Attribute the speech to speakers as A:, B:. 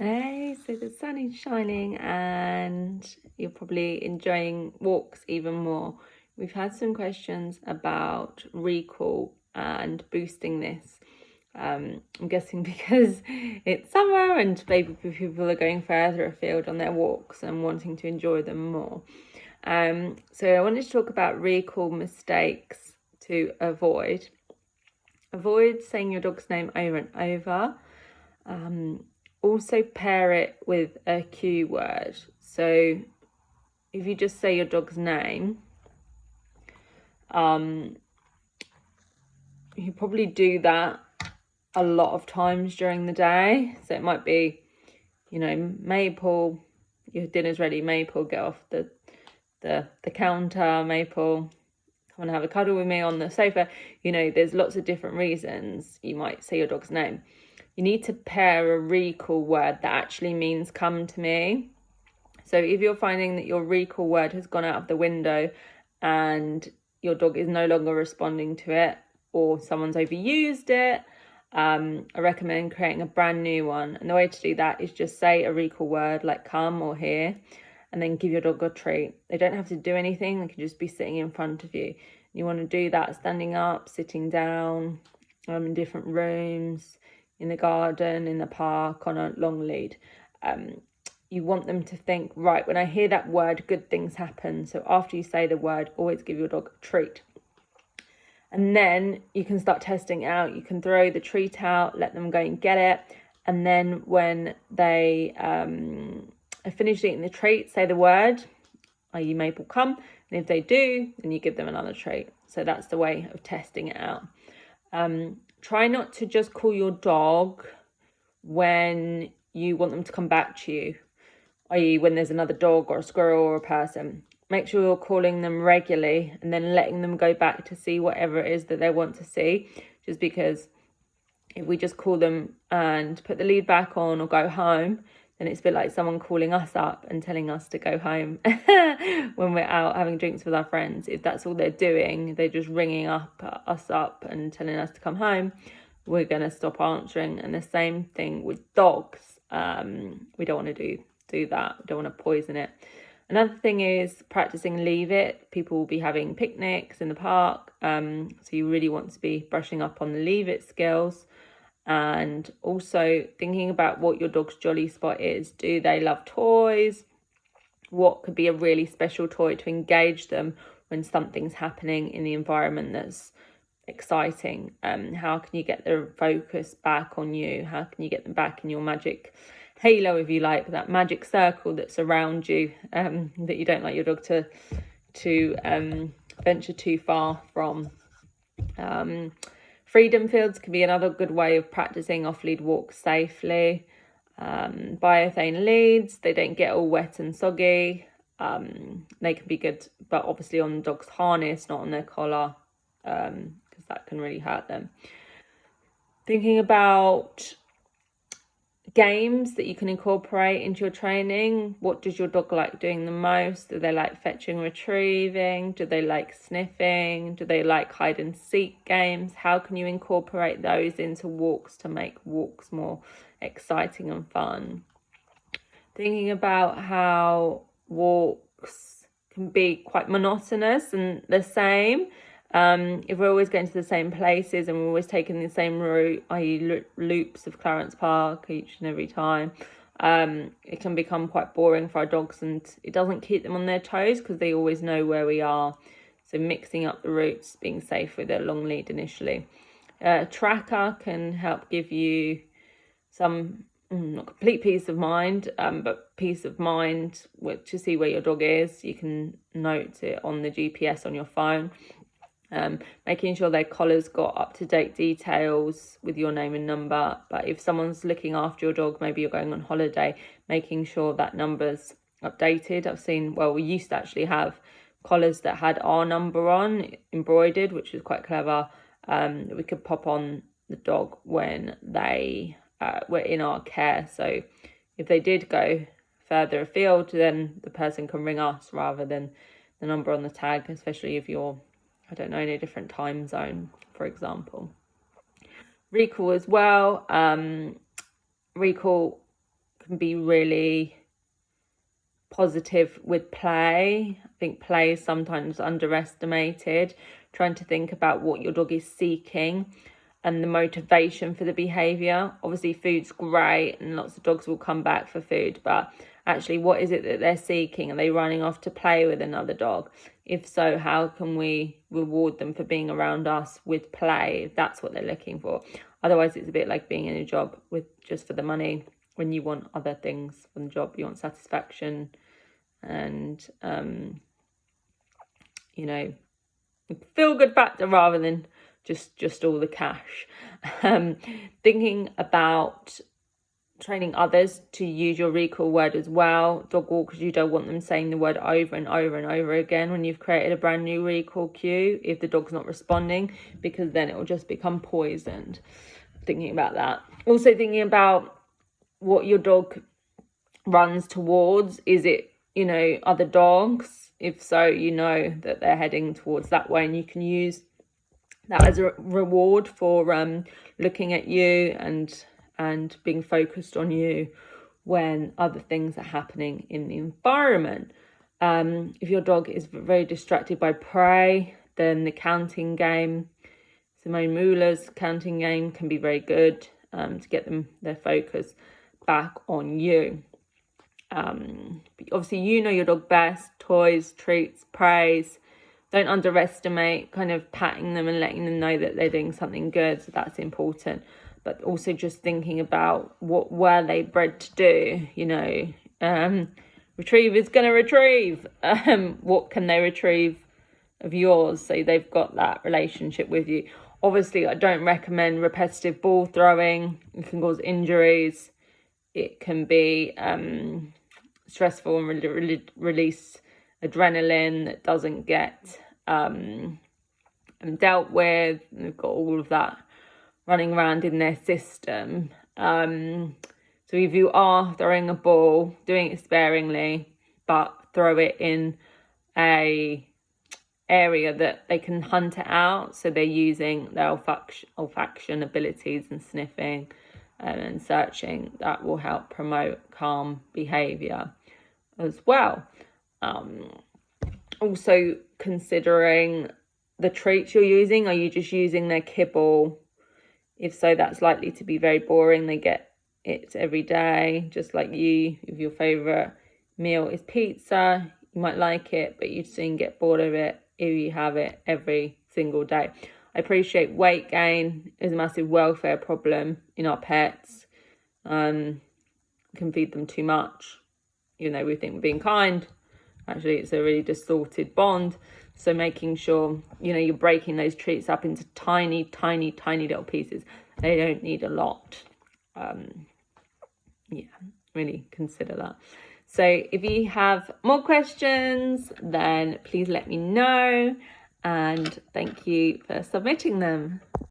A: Hey, so the sun is shining and you're probably enjoying walks even more. We've had some questions about recall and boosting this. I'm guessing because it's summer and maybe people are going further afield on their walks and wanting to enjoy them more. So I wanted to talk about recall mistakes to avoid. Avoid saying your dog's name over and over. Also pair it with a cue word. So if you just say your dog's name, you probably do that a lot of times during the day. So it might be, Maple, your dinner's ready, Maple, get off the counter, Maple, come and have a cuddle with me on the sofa. There's lots of different reasons you might say your dog's name. You need to pair a recall word that actually means come to me. So if you're finding that your recall word has gone out of the window and your dog is no longer responding to it, or someone's overused it, I recommend creating a brand new one. And the way to do that is just say a recall word like come or here, and then give your dog a treat. They don't have to do anything. They can just be sitting in front of you. You want to do that standing up, sitting down, in different rooms, in the garden, in the park, on a long lead. You want them to think, right, when I hear that word, good things happen. So after you say the word, always give your dog a treat. And then you can start testing out. You can throw the treat out, let them go and get it. And then when they are finished eating the treat, say the word, i.e. Maple, come. And if they do, then you give them another treat. So that's the way of testing it out. Try not to just call your dog when you want them to come back to you, i.e. when there's another dog or a squirrel or a person. Make sure you're calling them regularly and then letting them go back to see whatever it is that they want to see. Just because if we just call them and put the lead back on or go home, then it's a bit like someone calling us up and telling us to go home when we're out having drinks with our friends. If that's all they're doing, they're just ringing us up and telling us to come home, we're going to stop answering. And the same thing with dogs. We don't want to do that. We don't want to poison it. Another thing is practicing leave it. People will be having picnics in the park. So you really want to be brushing up on the leave it skills. And also thinking about what your dog's jolly spot is. Do they love toys? What could be a really special toy to engage them when something's happening in the environment that's exciting? How can you get their focus back on you? How can you get them back in your magic halo, if you like, that magic circle that's around you, that you don't like your dog to venture too far from? Freedom fields can be another good way of practicing off-lead walks safely. Biothane leads, they don't get all wet and soggy. They can be good, but obviously on the dog's harness, not on their collar, because that can really hurt them. Thinking about games that you can incorporate into your training. What does your dog like doing the most? Do they like fetching, retrieving? Do they like sniffing? Do they like hide and seek games? How can you incorporate those into walks to make walks more exciting and fun? Thinking about how walks can be quite monotonous and the same. If we're always going to the same places and we're always taking the same route, i.e. loops of Clarence Park each and every time, it can become quite boring for our dogs, and it doesn't keep them on their toes because they always know where we are. So mixing up the routes, being safe with a long lead initially. Tracker can help give you some, not complete peace of mind, but peace of mind to see where your dog is. You can note it on the GPS on your phone. Making sure their collar's got up-to-date details with your name and number. But if someone's looking after your dog, maybe you're going on holiday, making sure that number's updated. I've seen, we used to actually have collars that had our number on, embroidered, which was quite clever, that we could pop on the dog when they were in our care. So if they did go further afield, then the person can ring us rather than the number on the tag, especially if you're, in a different time zone, for example. Recall as well. Recall can be really positive with play. I think play is sometimes underestimated. Trying to think about what your dog is seeking and the motivation for the behavior. Obviously food's great and lots of dogs will come back for food, but actually what is it that they're seeking? Are they running off to play with another dog? If so, how can we reward them for being around us with play, if that's what they're looking for? Otherwise it's a bit like being in a job with just for the money, when you want other things from the job. You want satisfaction and you know, feel good factor rather than just all the cash. Thinking about training others to use your recall word as well. Dog walkers, you don't want them saying the word over and over and over again when you've created a brand new recall cue if the dog's not responding, because then it will just become poisoned. Thinking about that. Also thinking about what your dog runs towards. Is it, you know, other dogs? If so, you know that they're heading towards that way, and you can use that as a reward for looking at you and being focused on you when other things are happening in the environment. If your dog is very distracted by prey, then the counting game, Simone Muller's counting game, can be very good to get them their focus back on you. Obviously, you know your dog best. Toys, treats, praise. Don't underestimate kind of patting them and letting them know that they're doing something good. So that's important. But also just thinking about what were they bred to do, you know. Retriever's going to retrieve. What can they retrieve of yours? So they've got that relationship with you. Obviously, I don't recommend repetitive ball throwing. It can cause injuries. It can be stressful and release adrenaline that doesn't get dealt with. And they've got all of that running around in their system. So if you are throwing a ball, doing it sparingly, but throw it in a area that they can hunt it out. So they're using their olfaction abilities and sniffing and searching. That will help promote calm behavior as well. Also considering the treats you're using. Are you just using their kibble? If so, that's likely to be very boring. They get it every day, just like you. If your favorite meal is pizza, you might like it, but you'd soon get bored of it if you have it every single day. I appreciate weight gain is a massive welfare problem in our pets. Can feed them too much. You know, we think we're being kind. Actually, it's a really distorted bond. So making sure, you know, you're breaking those treats up into tiny, tiny, tiny little pieces. They don't need a lot. Yeah, really consider that. So if you have more questions, then please let me know. And thank you for submitting them.